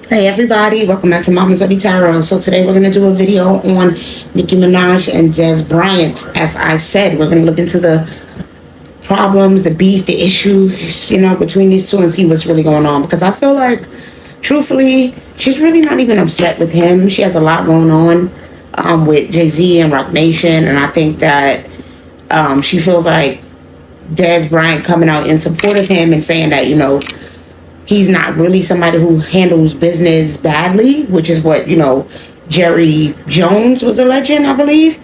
Hey everybody, welcome back to Mama's Ugly Tarot. So today we're going to do a video on Nicki Minaj and Bryant. As I said, we're going to look into the problems, the beef, the issues, between these two and see what's really going on. Because I feel like, truthfully, she's really not even upset with him. She has a lot going on with Jay-Z and Rock Nation. And I think that she feels like Bryant coming out in support of him and saying that, he's not really somebody who handles business badly, which is what, Jerry Jones was alleging, I believe.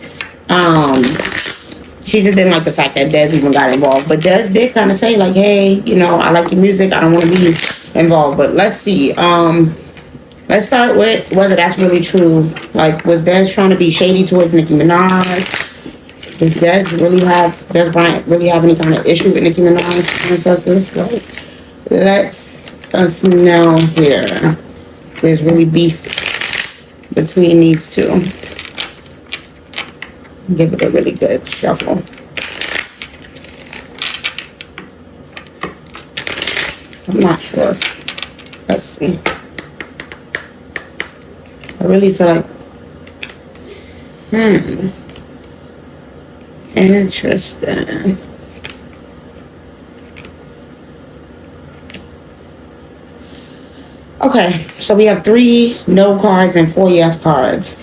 She just didn't like the fact that Dez even got involved. But Dez did kind of say, like, hey, I like your music. I don't want to be involved. But let's see. Let's start with whether that's really true. Like, was Dez trying to be shady towards Nicki Minaj? Does Dez Bryant really have any kind of issue with Nicki Minaj ancestors? Let's us know here. There's really beef between these two. Give it a really good shuffle. I'm not sure. Let's see. I really feel like, interesting. Okay, so we have 3 no cards and 4 yes cards.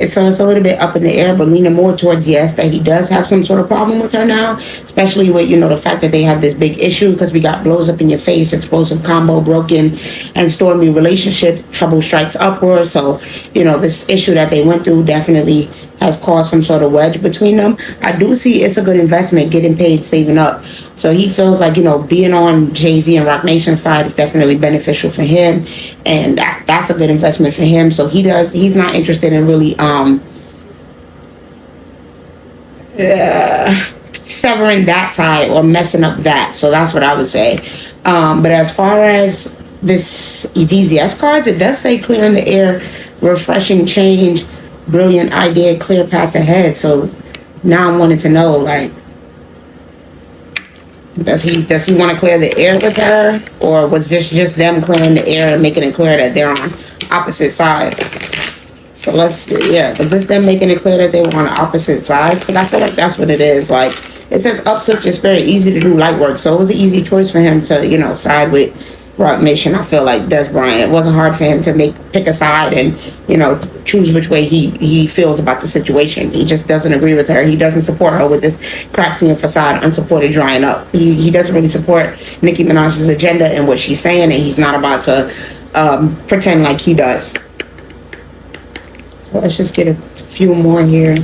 So it's a little bit up in the air, but leaning more towards yes, that he does have some sort of problem with her now, especially with, the fact that they have this big issue because we got blows up in your face, explosive combo, broken, and stormy relationship, trouble strikes upward. So, this issue that they went through definitely has caused some sort of wedge between them. I do see it's a good investment, getting paid, saving up. So he feels like, being on Jay-Z and Rock Nation's side is definitely beneficial for him. And that's a good investment for him. So he's not interested in really severing that tie or messing up that. So that's what I would say. But as far as these yes cards, it does say clear in the air, refreshing change, brilliant idea, clear path ahead. So now I'm wanting to know, like, does he want to clear the air with her, or was this just them clearing the air and making it clear that they're on opposite sides? So let's see. Yeah, was this them making it clear that they were on opposite sides? Because I feel like that's what it is. Like, it says uplift is very easy to do light work, so it was an easy choice for him to side with Rock Nation. I feel like Des Bryant, it wasn't hard for him to pick a side and choose which way he feels about the situation. He just doesn't agree with her. He doesn't support her with this cracks in your facade, unsupported, drying up. He doesn't really support Nicki Minaj's agenda and what she's saying, and he's not about to pretend like he does. So let's just get a few more here.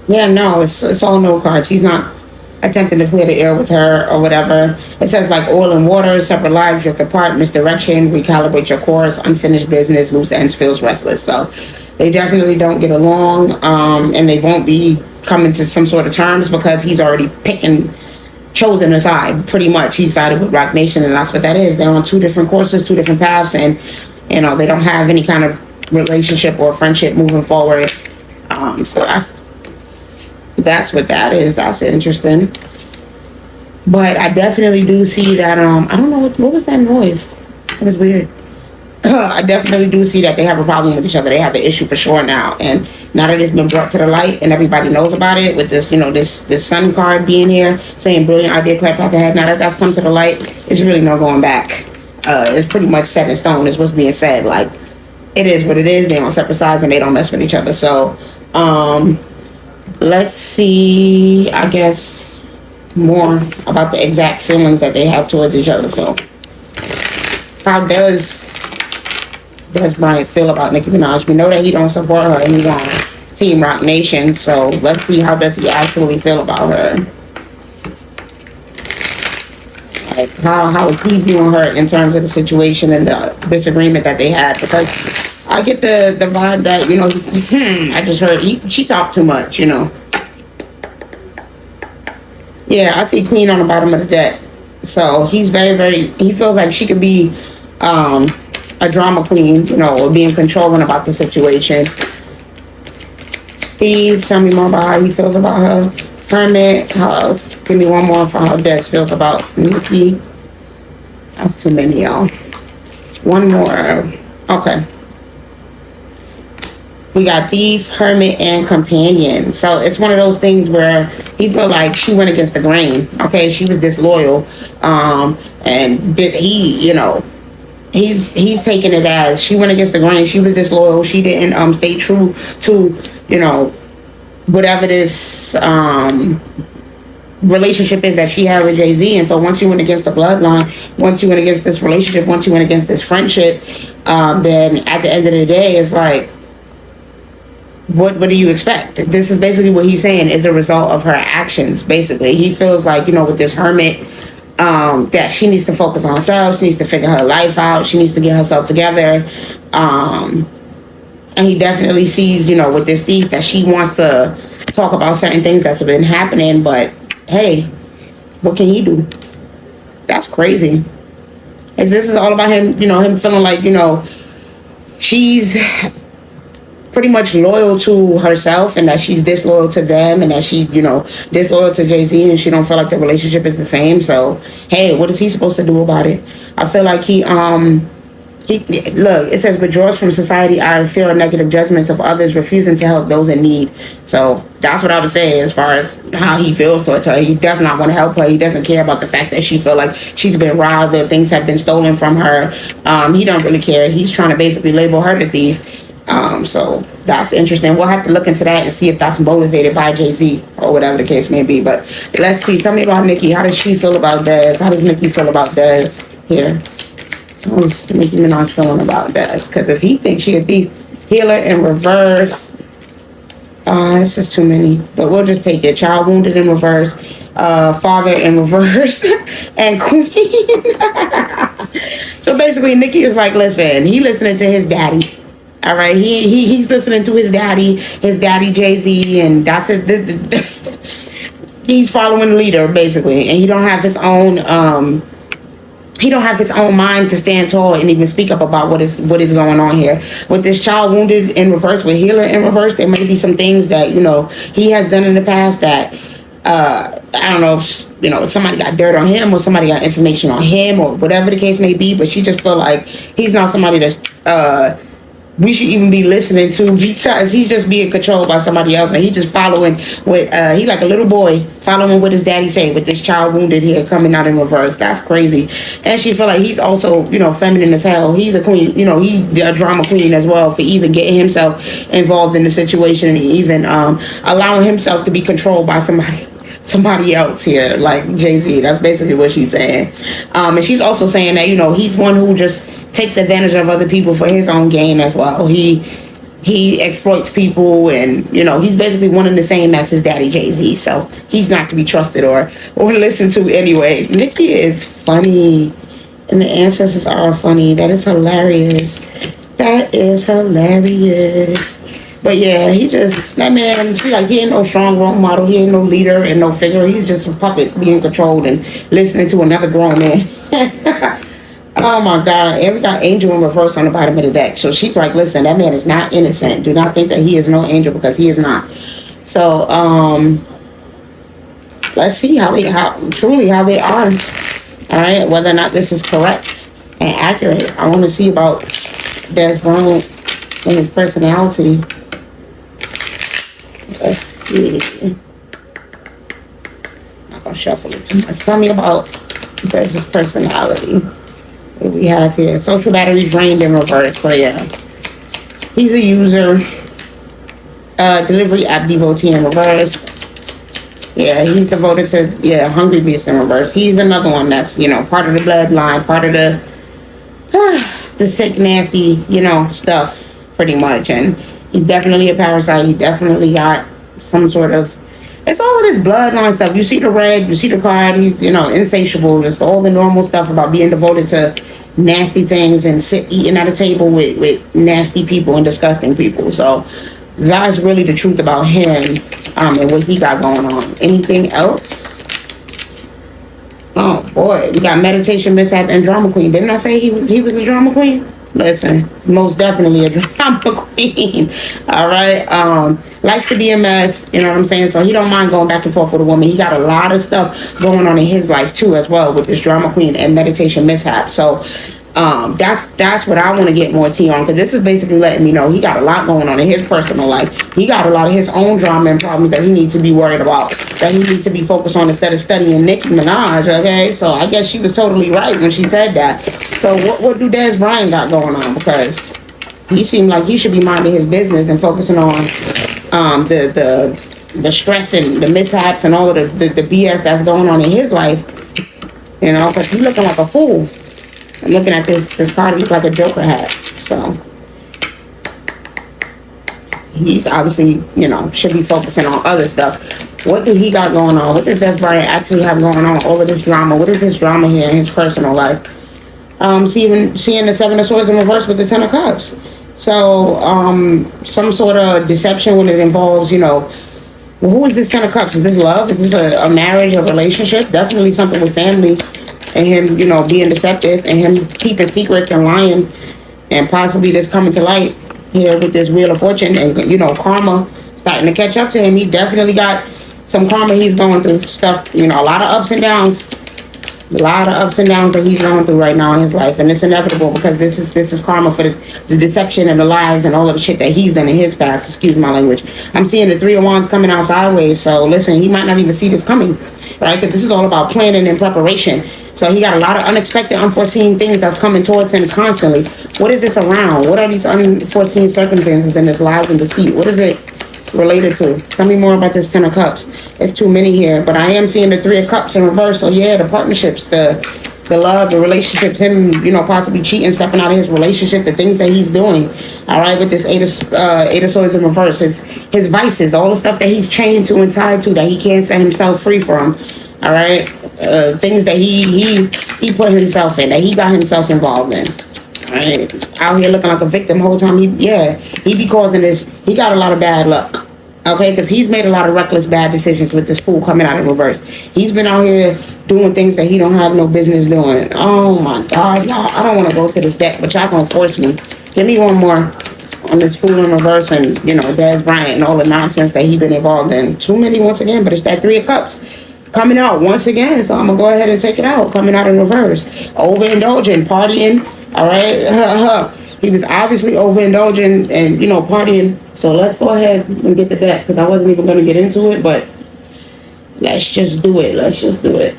Yeah, no, it's all no cards. He's not attempting to clear the air with her or whatever. It says like oil and water, separate lives, drift apart, misdirection, recalibrate your course, unfinished business, loose ends, feels restless. So they definitely don't get along, and they won't be coming to some sort of terms because he's already chosen a side. Pretty much, he sided with Rock Nation, and that's what that is. They're on 2 different courses, 2 different paths, and they don't have any kind of relationship or friendship moving forward. So that's what that is. That's interesting. But I definitely do see that, I don't know, what was that noise? It was weird. I definitely do see that they have a problem with each other. They have an issue for sure now. And now that it's been brought to the light and everybody knows about it with this, this sun card being here, saying brilliant idea, clap out the head. Now that that's come to the light, there's really no going back. It's pretty much set in stone is what's being said. Like, it is what it is. They on separate sides and they don't mess with each other. So, let's see, I guess, more about the exact feelings that they have towards each other. So, how does Bryant feel about Nicki Minaj? We know that he don't support her and he's on Team Rock Nation. So, let's see, how does he actually feel about her? Like, how is he viewing her in terms of the situation and the disagreement that they had? Because I get the vibe that, I just heard she talked too much, Yeah, I see Queen on the bottom of the deck. So he's he feels like she could be a drama queen, or being controlling about the situation. Steve, tell me more about how he feels about her. Hermit, give me one more for how Des feels about Nicki. That's too many, y'all. One more. Okay. We got thief, hermit, and companion. So it's one of those things where he feel like she went against the grain. Okay, she was disloyal, and did he, he's taking it as she went against the grain. She was disloyal. She didn't stay true to whatever this relationship is that she had with Jay-Z. And so once you went against the bloodline, once you went against this relationship, once you went against this friendship, then at the end of the day, it's like, what do you expect? This is basically what he's saying is a result of her actions. Basically, he feels like, with this hermit, that she needs to focus on herself. She needs to figure her life out. She needs to get herself together. And he definitely sees, with this thief, that she wants to talk about certain things that's been happening. But hey, what can he do? That's crazy. This is all about him, him feeling like, she's pretty much loyal to herself, and that she's disloyal to them, and that she, disloyal to Jay-Z, and she don't feel like the relationship is the same. So, hey, what is he supposed to do about it? I feel like he look, it says withdraws from society out of fear of negative judgments of others, refusing to help those in need. So that's what I would say as far as how he feels towards her. He does not want to help her. He doesn't care about the fact that she feel like she's been robbed or things have been stolen from her. He don't really care. He's trying to basically label her the thief. So that's interesting. We'll have to look into that and see if that's motivated by Jay-Z or whatever the case may be. But let's see. Tell me about Nicki. How does she feel about Dez? How does Nicki feel about Dez here? How's Nicki Minaj feeling about Dez? Because if he thinks she a thief, healer in reverse. This is too many. But we'll just take it. Child wounded in reverse. Father in reverse. And queen. So basically, Nicki is like, listen, he listening to his daddy. All right, he's listening to his daddy Jay-Z, and that's it. He's following the leader basically, and he don't have his own mind to stand tall and even speak up about what is going on here with this child wounded in reverse, with healer in reverse. There may be some things that he has done in the past that I don't know if somebody got dirt on him or somebody got information on him or whatever the case may be, but she just feel like he's not somebody that we should even be listening to, because he's just being controlled by somebody else, and he just following what he like a little boy following what his daddy say, with this child wounded here coming out in reverse. That's crazy. And she feel like he's also feminine as hell. He's a queen, he's a drama queen as well, for even getting himself involved in the situation and even allowing himself to be controlled by somebody else here, like Jay-Z. That's basically what she's saying. And she's also saying that he's one who just takes advantage of other people for his own gain as well. He exploits people, and he's basically one and the same as his daddy Jay-Z. So he's not to be trusted or listened to anyway. Nicki is funny, and the ancestors are funny. That is hilarious. That is hilarious. But yeah, that man, he ain't no strong role model. He ain't no leader and no figure. He's just a puppet being controlled and listening to another grown man. Oh my God. And we got Angel in reverse on the bottom of the deck. So she's like, listen, that man is not innocent. Do not think that he is no angel, because he is not. So let's see how they are. All right, whether or not this is correct and accurate. I want to see about Dez Bryant and his personality. Let's see. I'm not gonna shuffle it too much. Tell me about Dez's personality. What we have here? Social battery drained in reverse. So yeah, he's a user. Delivery app devotee in reverse. Yeah, he's devoted to hungry beast in reverse. He's another one that's part of the bloodline, part of the sick, nasty stuff, pretty much. And he's definitely a parasite. He definitely got some sort of. It's all of this bloodline stuff. You see the red, you see the card. He's insatiable. Just all the normal stuff about being devoted to nasty things and eating at a table with nasty people and disgusting people. So that's really the truth about him and what he got going on. Anything else? Oh boy, we got meditation mishap and drama queen. Didn't I say he was a drama queen? Listen, most definitely a drama queen. All right. Likes to be a mess, you know what I'm saying? So he don't mind going back and forth with a woman. He got a lot of stuff going on in his life too as well, with this drama queen and meditation mishap. So That's what I want to get more tea on, because this is basically letting me know he got a lot going on in his personal life. He got a lot of his own drama and problems that he needs to be worried about, that he needs to be focused on instead of studying Nicki Minaj. Okay, so I guess she was totally right when she said that. So what do Des Bryant got going on? Because he seemed like he should be minding his business and focusing on the stress and the mishaps and all of the BS that's going on in his life. You know, because he's looking like a fool. I'm looking at this card, look like a Joker hat. So he's obviously, you know, should be focusing on other stuff. What do he got going on? What does Des Bryant actually have going on? All of this drama. What is this drama here in his personal life? Seeing the Seven of Swords in reverse with the Ten of Cups. So some sort of deception when it involves, you know, who is this Ten of Cups? Is this love? Is this a marriage, a relationship? Definitely something with family. And him, you know, being deceptive and him keeping secrets and lying, and possibly this coming to light here with this Wheel of Fortune, and, you know, karma starting to catch up to him. He definitely got some karma he's going through stuff, you know, a lot of ups and downs. A lot of ups and downs that he's going through right now in his life, and it's inevitable because this is karma for the deception and the lies and all of the shit that he's done in his past. Excuse my language. I'm seeing the Three of Wands coming out sideways, so listen, he might not even see this coming, right? Because this is all about planning and preparation. So he got a lot of unexpected, unforeseen things that's coming towards him constantly. What is this around? What are these unforeseen circumstances and this lies and deceit? What is it related to? Tell me more about this Ten of Cups. It's too many here, but I am seeing the Three of Cups in reverse. So yeah, the partnerships, the love, the relationships, him, you know, possibly cheating, stepping out of his relationship, the things that he's doing. All right, with this Eight of Swords in reverse, his vices, all the stuff that he's chained to and tied to that he can't set himself free from. All right, things that he put himself in, that he got himself involved in. Right, out here looking like a victim the whole time. He be causing this. He got a lot of bad luck. Okay, because he's made a lot of reckless bad decisions with this fool coming out in reverse. He's been out here doing things that he don't have no business doing. Oh my God, y'all! I don't want to go to this deck, but y'all gonna force me. Give me one more on this fool in reverse, and, you know, Des Bryant and all the nonsense that he's been involved in. Too many once again, but it's that Three of Cups coming out once again, so I'm gonna go ahead and take it out. Coming out in reverse, overindulging, partying. All right, he was obviously overindulging and, you know, partying. So let's go ahead and get the deck, because I wasn't even gonna get into it, but let's just do it. Let's just do it.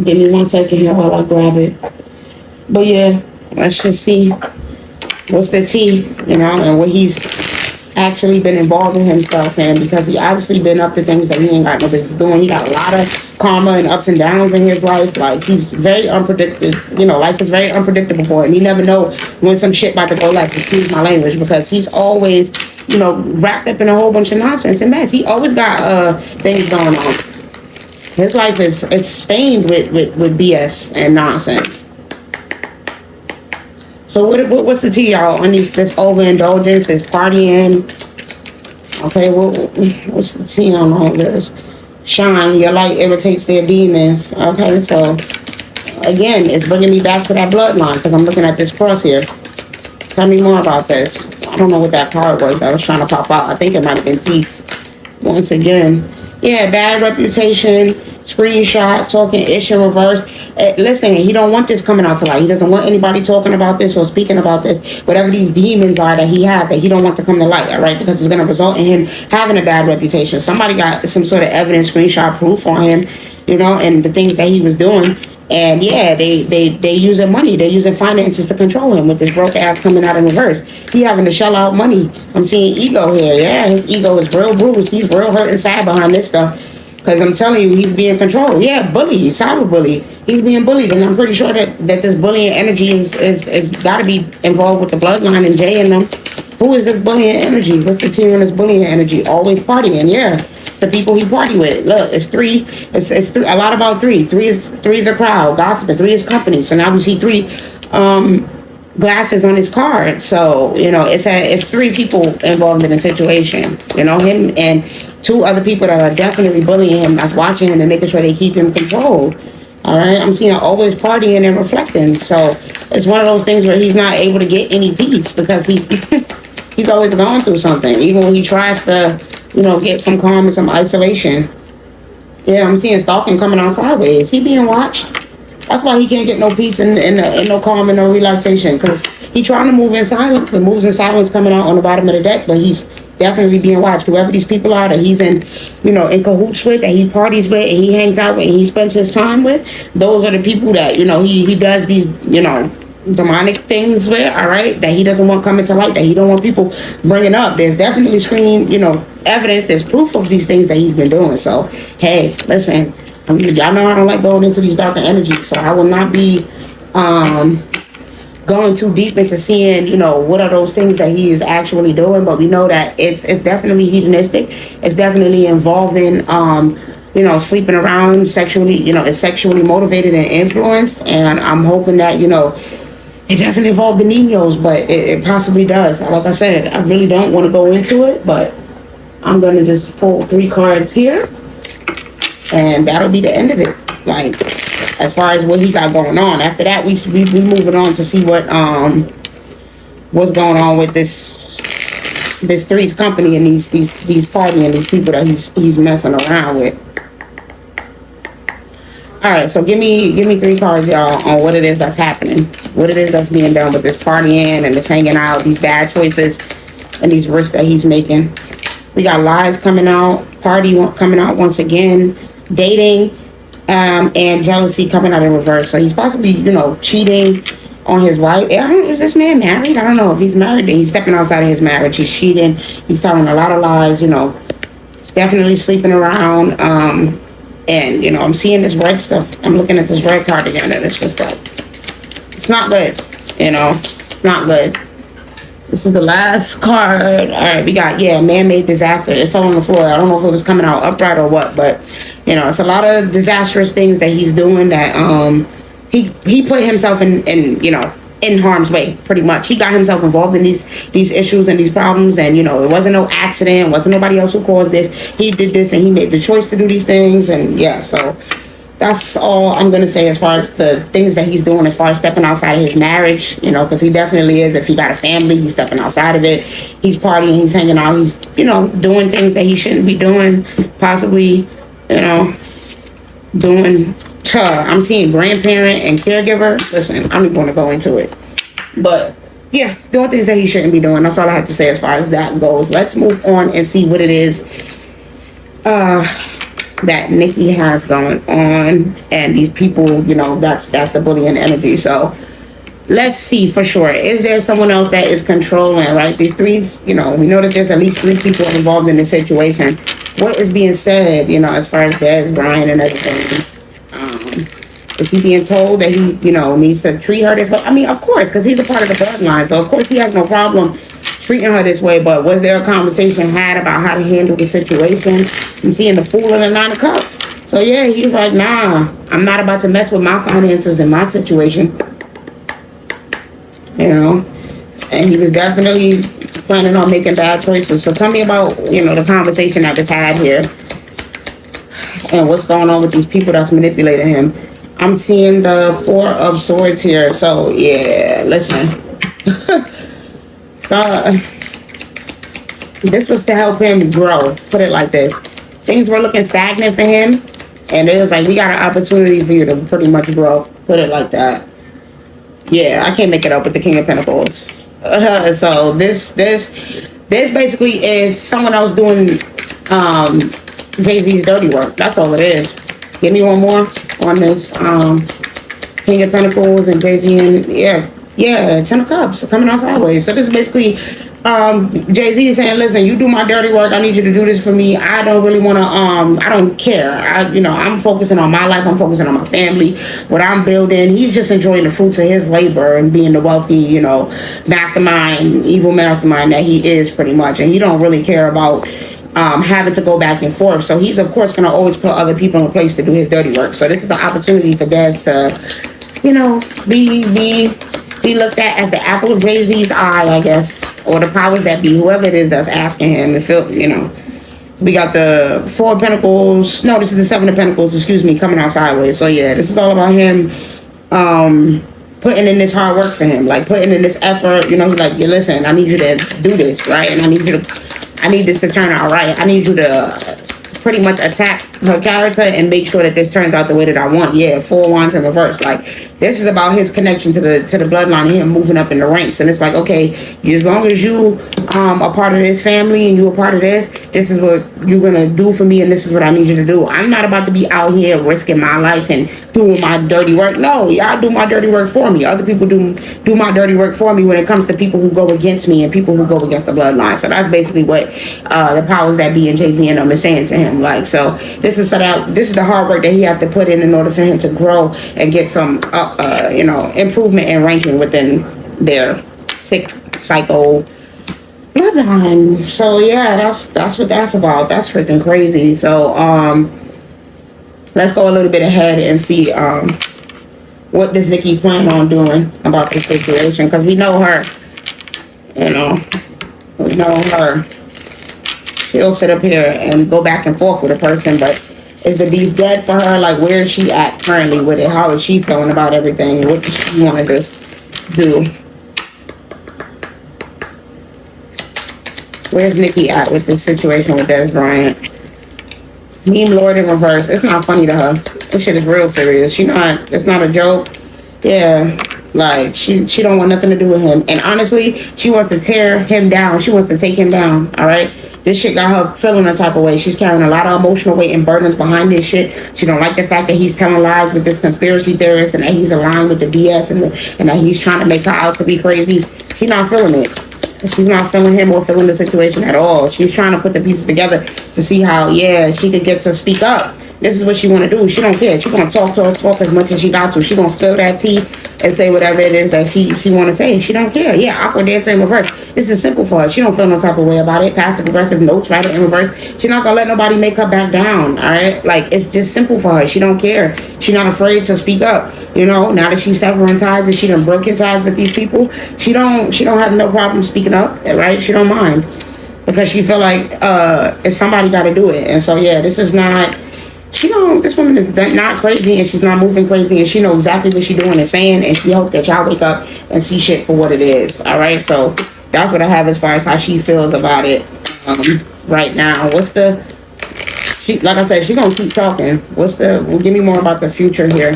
Give me 1 second here while I grab it. But yeah, let's just see what's the tea, you know, and what he's actually been involving himself in, because he obviously been up to things that he ain't got no business doing. He got a lot of karma and ups and downs in his life. Like, he's very unpredictable. You know, life is very unpredictable for him. You never know when some shit about to go left. Excuse my language, because he's always, you know, wrapped up in a whole bunch of nonsense and mess. He always got things going on. His life is stained with BS and nonsense. So what's the tea, y'all, on this overindulgence, this partying? Okay, what's the tea on all this? Shine, your light irritates their demons. Okay, so again, it's bringing me back to that bloodline, because I'm looking at this cross here. Tell me more about this. I don't know what that card was that was trying to pop out. I think it might have been thief. Once again, yeah, bad reputation. Screenshot, talking ish in reverse. Listen, he don't want this coming out to light. He doesn't want anybody talking about this or speaking about this. Whatever these demons are that he had, that he don't want to come to light, all right? Because it's going to result in him having a bad reputation. Somebody got some sort of evidence, screenshot, proof on him, you know, and the things that he was doing. And yeah, they using money. They're using finances to control him with this broke ass coming out in reverse. He having to shell out money. I'm seeing ego here. Yeah, his ego is real bruised. He's real hurt and sad behind this stuff. Because I'm telling you, he's being controlled. Yeah, bully, cyber bully. He's being bullied. And I'm pretty sure that this bullying energy is got to be involved with the bloodline and Jay and them. Who is this bullying energy? What's the team on this bullying energy? Always partying, yeah. It's the people he party with. Look, it's three. It's three, a lot about three. Three is a crowd, gossiping. Three is company. So now we see three glasses on his card. So, you know, it's three people involved in a situation. You know, him and two other people that are definitely bullying him, that's watching him and making sure they keep him controlled. All right, I'm seeing always partying and reflecting. So it's one of those things where he's not able to get any peace because he's he's always going through something. Even when he tries to, you know, get some calm and some isolation. Yeah, I'm seeing stalking coming out sideways. Is he being watched? That's why he can't get no peace and no calm and no relaxation, because he trying to move in silence, but moves in silence coming out on the bottom of the deck, but he's definitely being watched. Whoever these people are that he's in, in cahoots with, that he parties with, and he hangs out with, and he spends his time with, those are the people that, he does these, demonic things with, all right, that he doesn't want coming to light, that he don't want people bringing up. There's definitely screen, evidence, there's proof of these things that he's been doing. So, hey, listen, y'all know I don't like going into these darker energies, so I will not be going too deep into seeing, what are those things that he is actually doing. But we know that it's definitely hedonistic. It's definitely involving, sleeping around sexually. It's sexually motivated and influenced. And I'm hoping that, it doesn't involve the Ninos, but it possibly does. Like I said, I really don't want to go into it, but I'm going to just pull 3 cards here. And that'll be the end of it. Like, as far as what he got going on. After that, we moving on to see what's going on with this Three's company and these party and these people that he's messing around with. All right, so give me 3 cards, y'all, on what it is that's happening, what it is that's being done with this partying and this hanging out, these bad choices, and these risks that he's making. We got lies coming out, party coming out once again, dating, and jealousy coming out in reverse. So he's possibly, cheating on his wife. Is this man married? I don't know if he's married. He's stepping outside of his marriage. He's cheating. He's telling a lot of lies. Definitely sleeping around. And I'm seeing this red stuff. I'm looking at this red card again, and it's just like, it's not good. It's not good. This is the last card. All right, we got, man-made disaster. It fell on the floor. I don't know if it was coming out upright or what, but, it's a lot of disastrous things that he's doing that he put himself in harm's way, pretty much. He got himself involved in these issues and these problems, and, it wasn't no accident. It wasn't nobody else who caused this. He did this, and he made the choice to do these things, and, so that's all I'm going to say as far as the things that he's doing as far as stepping outside of his marriage, because he definitely is. If he got a family, he's stepping outside of it. He's partying, he's hanging out, he's, doing things that he shouldn't be doing, possibly, doing, I'm seeing grandparent and caregiver. Listen, I'm going to go into it. But, yeah, doing things that he shouldn't be doing. That's all I have to say as far as that goes. Let's move on and see what it is that Nicki has going on, and these people, that's the bullying energy. So let's see for sure. Is there someone else that is controlling, right? These threes, we know that there's at least 3 people involved in this situation. What is being said, as far as Des, Bryant, and everything? Is he being told that he, needs to treat her this way? I mean, of course, because he's a part of the bloodline, so of course he has no problem treating her this way. But was there a conversation had about how to handle the situation? I'm seeing the Fool and the 9 of Cups. So yeah, he's like, nah, I'm not about to mess with my finances and my situation. And he was definitely planning on making bad choices. So tell me about, the conversation that was had here and what's going on with these people that's manipulating him. I'm seeing the 4 of Swords here. So yeah, listen. So this was to help him grow, put it like this. Things were looking stagnant for him, and it was like, we got an opportunity for you to pretty much grow, put it like that. Yeah, I can't make it up with the King of Pentacles. So this basically is someone else doing Jay-Z's dirty work. That's all it is. Give me one more on this King of Pentacles and Jay-Z, and yeah, 10 of Cups coming out sideways. So this is basically Jay-Z is saying, listen, you do my dirty work. I need you to do this for me. I don't really want to, I don't care. I'm focusing on my life. I'm focusing on my family, what I'm building. He's just enjoying the fruits of his labor and being the wealthy, mastermind, evil mastermind that he is pretty much. And he don't really care about having to go back and forth. So he's, of course, going to always put other people in place to do his dirty work. So this is the opportunity for Des to, be looked at as the apple of Jay-Z's eye, I guess, or the powers that be, whoever it is that's asking him. And feel, we got the 4 of Pentacles. No, this is the 7 of Pentacles, coming out sideways. So yeah, this is all about him putting in this hard work for him, like putting in this effort. He's like, yeah, listen, I need you to do this, right? And I need this to turn out right. I need you to pretty much attack her character and make sure that this turns out the way that I want. Yeah, 4 wands in reverse. Like, this is about his connection to the bloodline and him moving up in the ranks. And it's like, okay, as long as you are part of this family and you a part of this is what you're gonna do for me, and this is what I need you to do. I'm not about to be out here risking my life and doing my dirty work. No, y'all do my dirty work for me. Other people do my dirty work for me when it comes to people who go against me and people who go against the bloodline. So that's basically what the powers that be in Jay-Z and them is saying to him. Like, so this is the hard work that he have to put in order for him to grow and get some improvement in ranking within their sick psycho bloodline. So yeah, that's what that's about. That's freaking crazy. So let's go a little bit ahead and see what does Nicki plan on doing about this situation, because we know her. We know her. She'll sit up here and go back and forth with a person, but is the beef dead for her? Like, where is she at currently with it? How is she feeling about everything? What does she want to just do? Where's Nicki at with this situation with Des Bryant? Meme Lord in reverse. It's not funny to her. This shit is real serious. It's not a joke. Yeah. Like, she don't want nothing to do with him. And honestly, she wants to tear him down. She wants to take him down. All right? This shit got her feeling a type of way. She's carrying a lot of emotional weight and burdens behind this shit. She don't like the fact that he's telling lies with this conspiracy theorist and that he's aligned with the BS and that he's trying to make her out to be crazy. She's not feeling it. She's not feeling him or feeling the situation at all. She's trying to put the pieces together to see how, yeah, she could get to speak up. This is what she want to do. She don't care. She gonna talk as much as she got to. She gonna spill that tea and say whatever it is that she want to say. She don't care. Yeah, awkward dancer in reverse. This is simple for her. She don't feel no type of way about it. Passive aggressive notes, write it in reverse. She's not gonna let nobody make her back down. All right, like, it's just simple for her. She don't care. She's not afraid to speak up. Now that she's severing ties and she done broken ties with these people, she don't have no problem speaking up. Right? She don't mind, because she feel like if somebody got to do it. And so yeah, this is not. This woman is not crazy, and she's not moving crazy, and she know exactly what she's doing and saying, and she hope that y'all wake up and see shit for what it is. All right, so that's what I have as far as how she feels about it right now. Like I said, she gonna keep talking. Give me more about the future here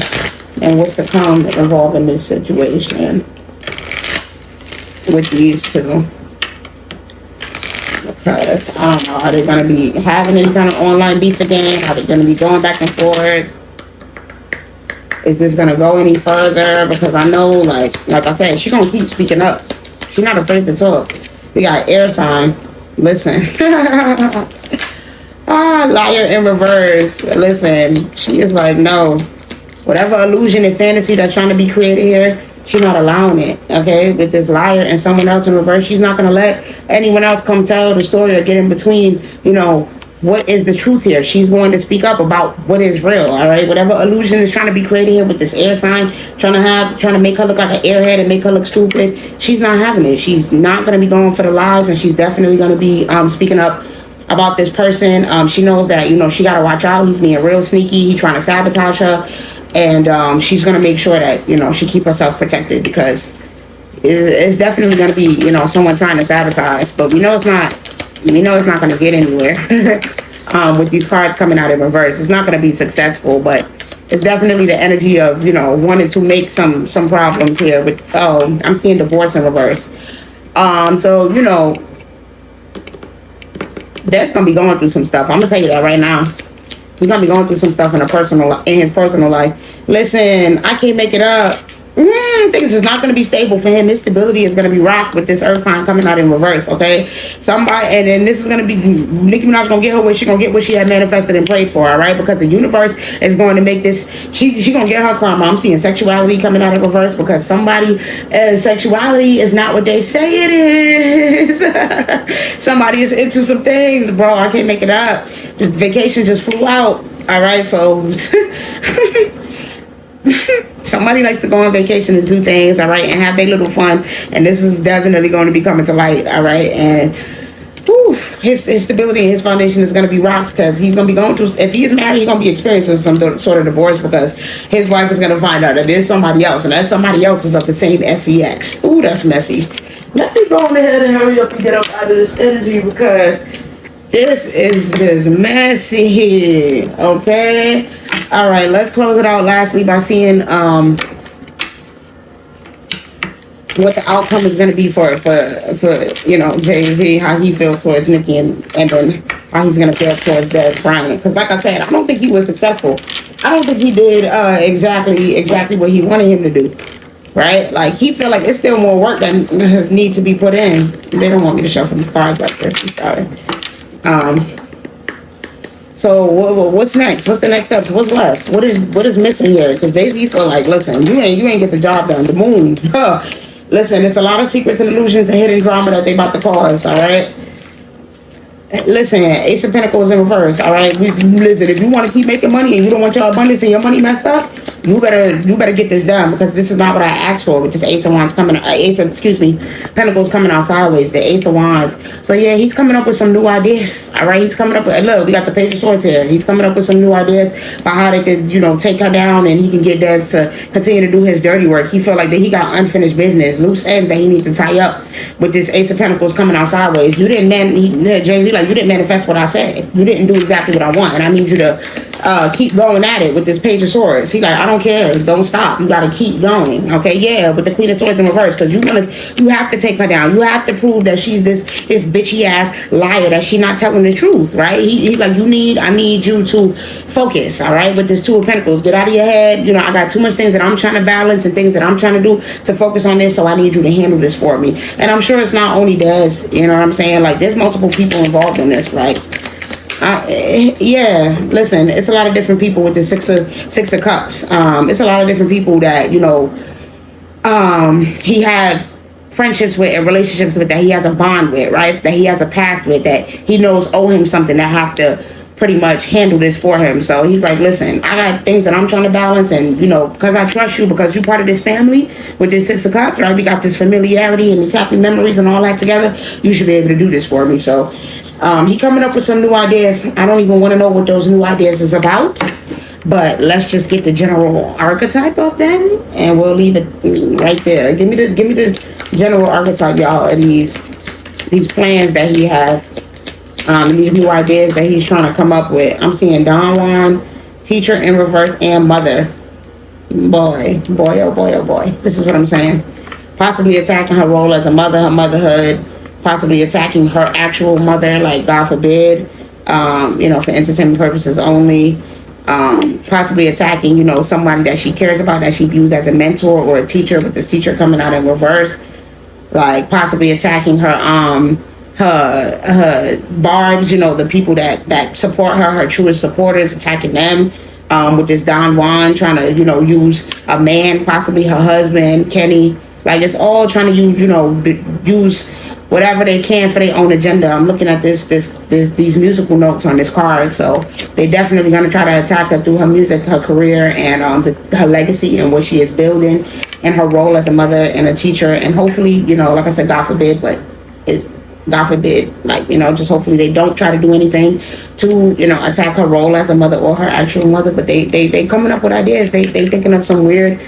and what's to come involving this situation with these two. Because I don't know, are they going to be having any kind of online beef again? Are they going to be going back and forth? Is this going to go any further? Because I know, like I said, she's going to keep speaking up. She's not afraid to talk. We got air sign. Listen. Liar in reverse. Listen, she is like, no. Whatever illusion and fantasy that's trying to be created here, she's not allowing it, okay? With this liar and someone else in reverse, she's not going to let anyone else come tell the story or get in between, what is the truth here. She's going to speak up about what is real, all right? Whatever illusion is trying to be created here with this air sign, trying to make her look like an airhead and make her look stupid, she's not having it. She's not going to be going for the lies, and she's definitely going to be speaking up about this person. She knows that, she got to watch out. He's being real sneaky. He's trying to sabotage her. And she's going to make sure that, she keep herself protected, because it's definitely going to be, someone trying to sabotage. But we know it's not going to get anywhere with these cards coming out in reverse. It's not going to be successful, but it's definitely the energy of, wanting to make some problems here. With I'm seeing divorce in reverse. So, Dad's going to be going through some stuff. I'm going to tell you that right now. He's gonna be going through some stuff in his personal life. Listen, I can't make it up. Things is not gonna be stable for him. His stability is gonna be rocked with this earth sign coming out in reverse. Okay, and then this is gonna be Nicki Minaj gonna get her what she gonna get what she had manifested and prayed for. All right, because the universe is going to make this. She gonna get her karma. I'm seeing sexuality coming out in reverse, because sexuality is not what they say it is. Somebody is into some things, bro. I can't make it up. The vacation just flew out. All right, so somebody likes to go on vacation and do things, all right, and have their little fun, and this is definitely going to be coming to light, all right, and his stability and his foundation is going to be rocked, because he's going to be going through, if he's married, he's going to be experiencing some sort of divorce, because his wife is going to find out that there's somebody else, and that somebody else is of the same sex. Ooh, that's messy. Let me go on ahead and hurry up and get up out of this energy, because This is just messy. Okay. All right. Let's close it out. Lastly, by seeing what the outcome is going to be for Jay Z, how he feels towards Nicki, and then how he's going to feel towards Bryant. Because like I said, I don't think he was successful. I don't think he did exactly what he wanted him to do. Right? Like he feel like it's still more work that needs to be put in. They don't want me to shuffle these cards like this. I'm sorry. So what's next? What's the next steps? What's left? What is missing here? Because Jay Z feel like, listen, you ain't get the job done. The moon. Listen, it's a lot of secrets and illusions and hidden drama that they about to cause. All right. Listen, Ace of Pentacles in reverse. All right. Listen, if you want to keep making money and you don't want your abundance and your money messed up, you better get this done, because this is not what I asked for. With this Ace of Wands coming, Pentacles coming out sideways. The Ace of Wands. So yeah, he's coming up with some new ideas. All right, he's coming up with. Look, we got the Page of Swords here. He's coming up with some new ideas for how they could, take her down, and he can get Des to continue to do his dirty work. He felt like that he got unfinished business, loose ends that he needs to tie up. With this Ace of Pentacles coming out sideways, you didn't Jay-Z, like, you didn't manifest what I said. You didn't do exactly what I want, and I need you to keep going at it with this Page of Swords. He like, I don't care, don't stop, you gotta keep going. Okay, yeah, with the Queen of Swords in reverse, because you have to take her down. You have to prove that she's this bitchy ass liar, that she's not telling the truth, right? He like, I need you to focus. All right, with this Two of Pentacles, get out of your head. I got too much things that I'm trying to balance and things that I'm trying to do to focus on this, so I need you to handle this for me. And I'm sure it's not only Des, you know what I'm saying? Like, there's multiple people involved in this. Like, yeah, listen, it's a lot of different people with the six of cups. It's a lot of different people that he have friendships with and relationships with, that he has a bond with, right? That he has a past with, that he knows owe him something, that have to pretty much handle this for him. So he's like, listen, I got things that I'm trying to balance, and because I trust you, because you're part of this family with this Six of Cups, right? We got this familiarity and these happy memories and all that together. You should be able to do this for me. So he coming up with some new ideas. I don't even want to know what those new ideas is about, but let's just get the general archetype of them, and we'll leave it right there. Give me the general archetype, y'all, of these plans that he have, these new ideas that he's trying to come up with. I'm seeing Don Juan, teacher in reverse, and mother. Boy, oh boy, oh boy. This is what I'm saying. Possibly attacking her role as a mother, her motherhood. Possibly attacking her actual mother, like, God forbid, for entertainment purposes only. Possibly attacking, somebody that she cares about, that she views as a mentor or a teacher, with this teacher coming out in reverse. Like, possibly attacking her barbs, the people that support her truest supporters, attacking them. With this Don Juan trying to, use a man, possibly her husband, Kenny. Like, it's all trying to use whatever they can for their own agenda. I'm looking at these musical notes on this card, so they definitely gonna try to attack her through her music, her career, and her legacy and what she is building, and her role as a mother and a teacher, and hopefully, like I said, God forbid, but it's God forbid, like, just hopefully they don't try to do anything to, attack her role as a mother or her actual mother. But they coming up with ideas. They thinking of some weird,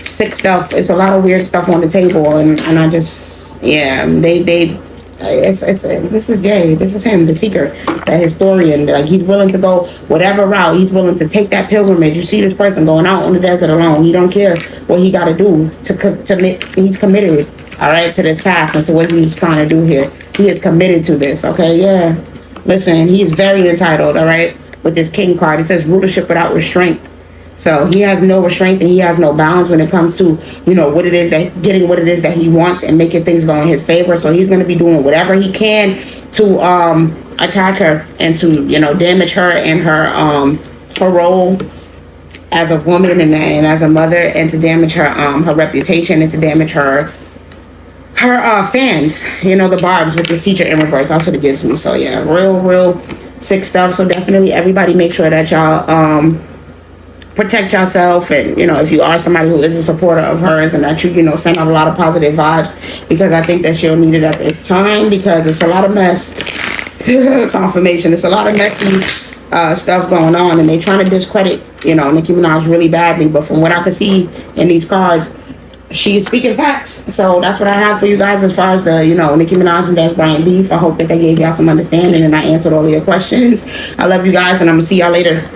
sick stuff. It's a lot of weird stuff on the table, and I just, yeah, this is Jay. This is him, the seeker, the historian. Like, he's willing to go whatever route. He's willing to take that pilgrimage. You see this person going out on the desert alone. He don't care what he got to do to he's committed, all right, to this path and to what he's trying to do here. He is committed to this, okay? Yeah. Listen, he is very entitled, all right, with this King card. It says rulership without restraint. So he has no restraint and he has no bounds when it comes to, what it is that he wants and making things go in his favor. So he's going to be doing whatever he can to attack her and to, damage her and her role as a woman and as a mother, and to damage her her reputation, and to damage her fans, the barbs with this teacher in reverse. That's what it gives me. So yeah, real sick stuff. So definitely everybody make sure that y'all protect yourself, and if you are somebody who is a supporter of hers, and that you send out a lot of positive vibes, because I think that she'll need it at this time, because it's a lot of mess. Confirmation, it's a lot of messy stuff going on, and they trying to discredit Nicki Minaj really badly. But from what I could see in these cards, she's speaking facts. So that's what I have for you guys as far as the, Nicki Minaj and Des Bryant beef. I hope that they gave y'all some understanding and I answered all of your questions. I love you guys and I'm gonna see y'all later.